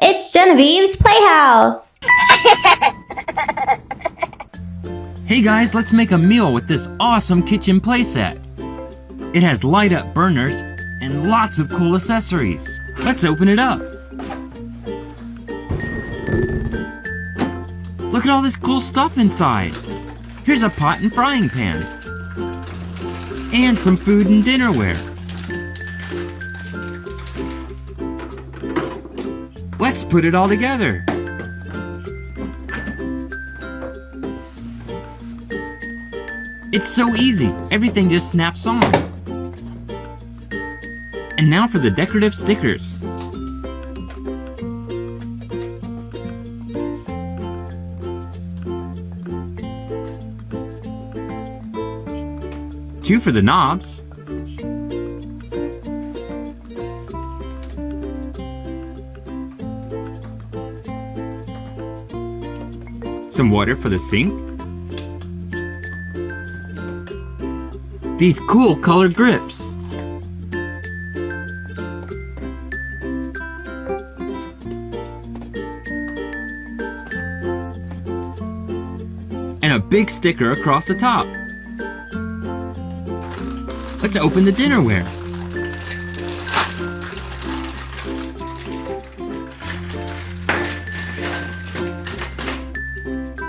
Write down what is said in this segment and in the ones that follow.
It's Genevieve's Playhouse! Hey guys, let's make a meal with this awesome kitchen playset. It has light-up burners and lots of cool accessories. Let's open it up. Look at all this cool stuff inside. Here's a pot and frying pan. And some food and dinnerware. Let's put it all together. It's so easy. Everything just snaps on. And now for the decorative stickers. Two for the knobs. Some water for the sink. These cool colored grips. And a big sticker across the top. Let's open the dinnerware.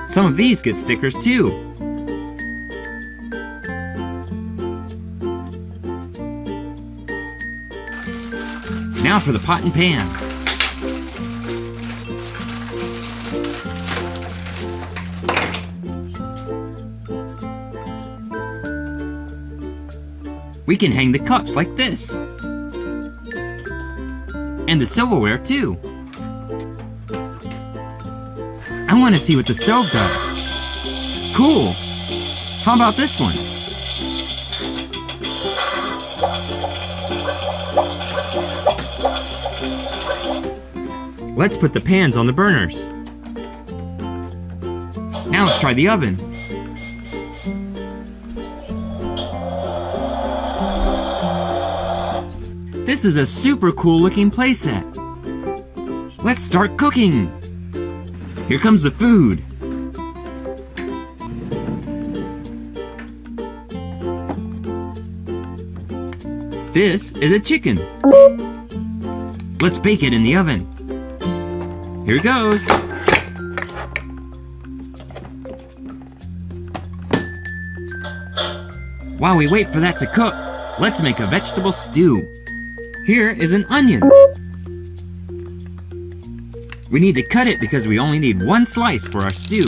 Some of these get stickers too. Now for the pot and pan. We can hang the cups like this. And the silverware too. I want to see what the stove does. Cool! How about this one? Let's put the pans on the burners. Now let's try the oven. This is a super cool looking playset. Let's start cooking. Here comes the food. This is a chicken. Let's bake it in the oven. Here goes. While we wait for that to cook, let's make a vegetable stew. Here is an onion. We need to cut it because we only need one slice for our stew.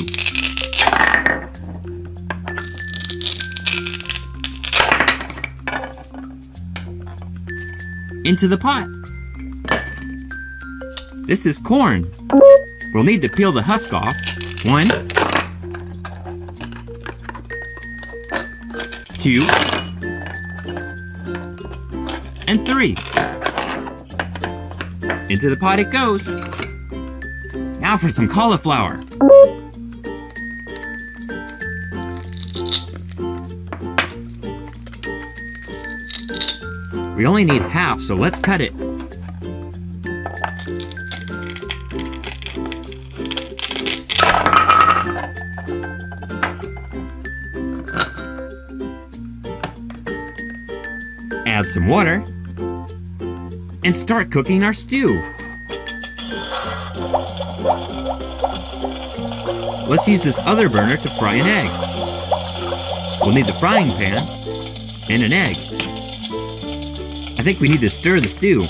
Into the pot. This is corn. We'll need to peel the husk off. 1, 2, and 3. Into the pot it goes. Now for some cauliflower. We only need half, so let's cut it. Add some water and start cooking our stew. Let's use this other burner to fry an egg. We'll need the frying pan and an egg. I think we need to stir the stew.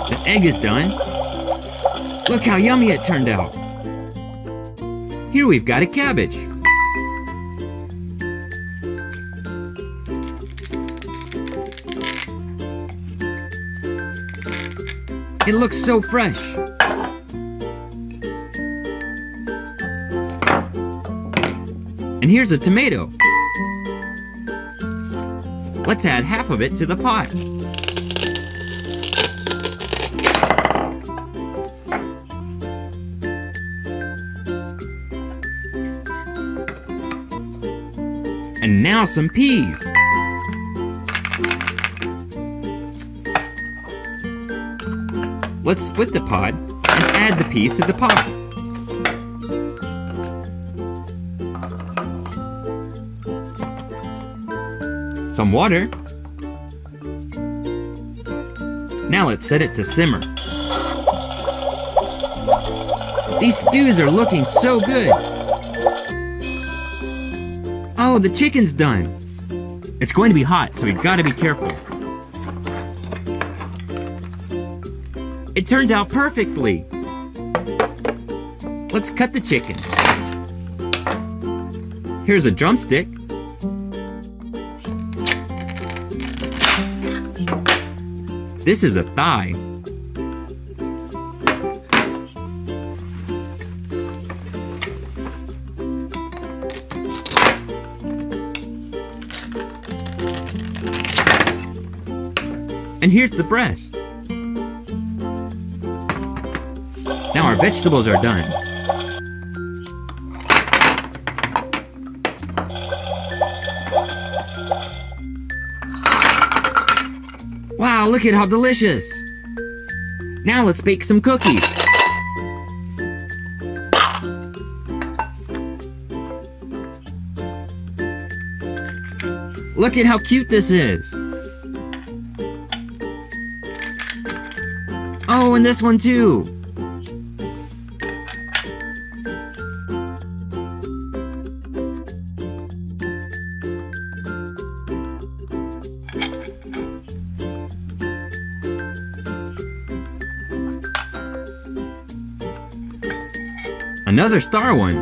The egg is done. Look how yummy it turned out. Here we've got a cabbage. It looks so fresh. And here's a tomato. Let's add half of it to the pot. And now some peas. Let's split the pod and add the peas to the pot. Some water. Now let's set it to simmer. These stews are looking so good. Oh, the chicken's done. It's going to be hot, so we gotta be careful. It turned out perfectly. Let's cut the chicken. Here's a drumstick. This is a thigh. And here's the breast. Now our vegetables are done. Wow, look at how delicious! Now let's bake some cookies. Look at how cute this is! Oh, and this one too! Another star one.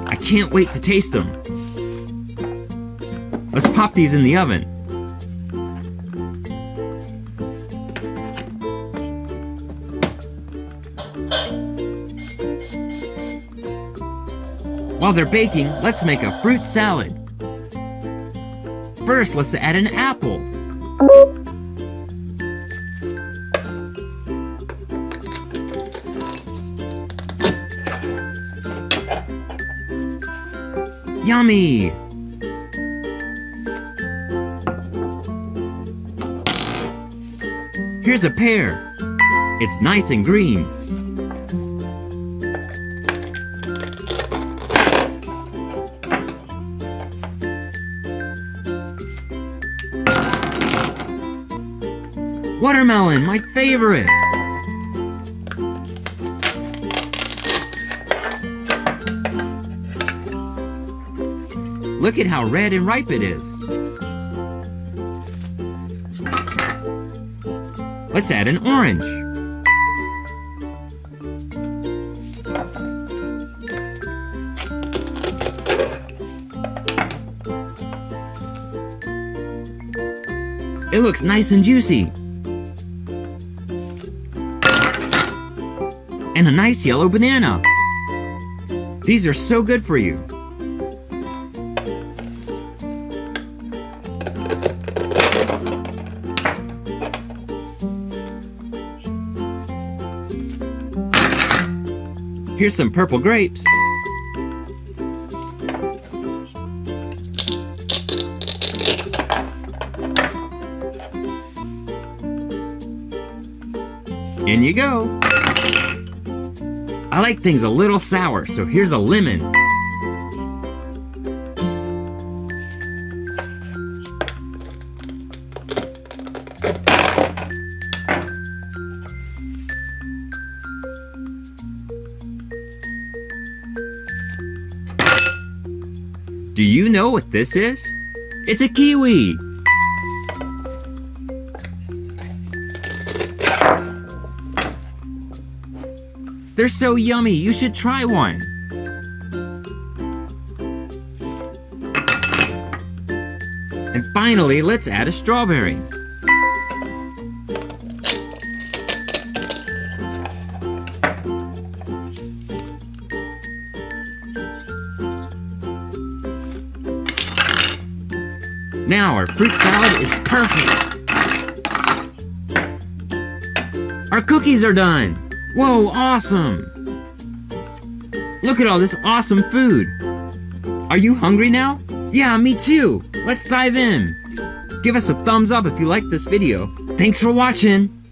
I can't wait to taste them. Let's pop these in the oven. While they're baking, let's make a fruit salad. First, let's add an apple. Yummy! Here's a pear. It's nice and green. Watermelon, my favorite! Look at how red and ripe it is. Let's add an orange. It looks nice and juicy. And a nice yellow banana. These are so good for you. Here's some purple grapes. In you go. I like things a little sour, so here's a lemon. Do you know what this is? It's a kiwi! They're so yummy, you should try one! And finally, let's add a strawberry. Now our fruit salad is perfect! Our cookies are done! Whoa, awesome! Look at all this awesome food! Are you hungry now? Yeah, me too! Let's dive in! Give us a thumbs up if you like this video. Thanks for watching.